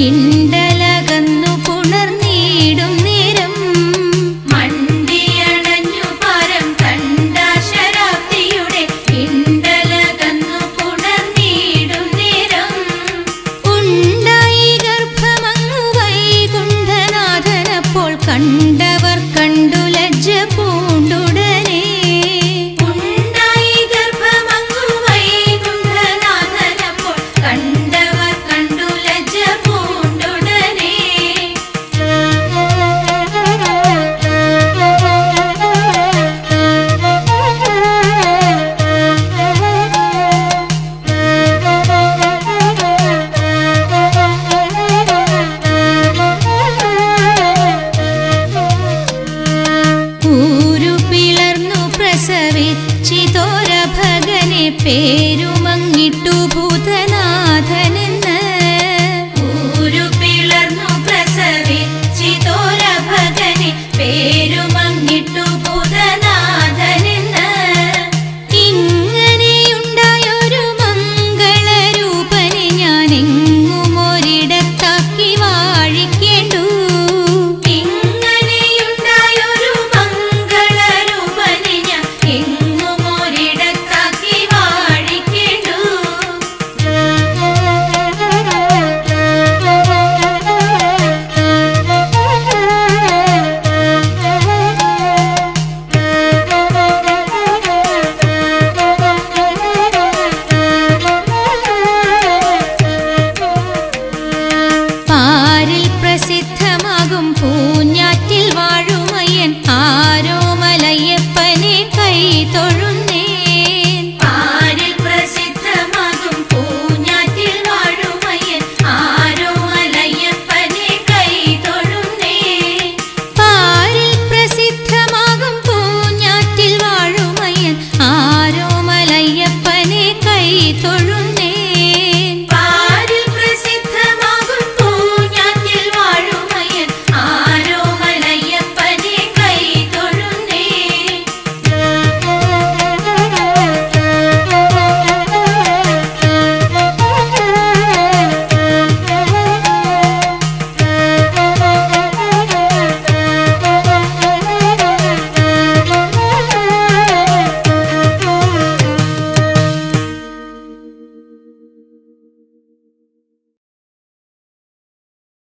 ഇണ്ടലകന്നു പുണർന്നീടും നേരം മണ്ടിയണഞ്ഞു പരം കണ്ടാശരാബ്ദിയുടെ ഇണ്ടലകന്നു പുണർന്നീടും നേരം ഉണ്ടായി ഗർഭമങ്ങു വൈകുണ്ഠനാഥനപ്പോൾ കണ്ടവർ കണ്ടു ലജ്ജ പൂണ്ടുടനെ ഉണ്ടായി ഗർഭമങ്ങു വൈകുണ്ഠനാഥനപ്പോൾ കണ്ടവർ കണ്ടു ലജ്ജ പൂണ്ടുടനെ ഊരു പിളർന്നു പ്രസവിച്ചിതോര ഭഗനെ പേരുമങ്ങിട്ടു ഭൂതനാഥനെന്ന് ഊരു പിളർന്നു പ്രസവിച്ചിതോര ഭഗനെ പേരുമങ്ങിട്ടു ഭൂതനാഥനെന്ന് ഇങ്ങനെയുണ്ടായൊരു മംഗളരൂപനെ ഞാൻ എങ്ങും ഒരിടത്താക്കി വാഴിക്കേണ്ടു ഇങ്ങനെയുണ്ടായൊരു മംഗളരൂപനെ ഞാൻ എങ്ങും ഒരിടത്താക്കി വാഴിക്കേണ്ടു പാരിൽ പ്രസിദ്ധമാകും പൂഞ്ഞാറ്റിൽ വാഴുമയ്യൻ ആരോമലയ്യപ്പനെ കൈ തൊഴുന്നേൻ പാരിൽ പ്രസിദ്ധമാകും പൂഞ്ഞാറ്റിൽ വാഴുമയ്യൻ ആരോമലയ്യപ്പനെ കൈ തൊഴുന്നേ പാരിൽ പ്രസിദ്ധമാകും പൂഞ്ഞാറ്റിൽ വാഴുമയ്യൻ ആരോമലയ്യപ്പനെ കൈ തൊഴു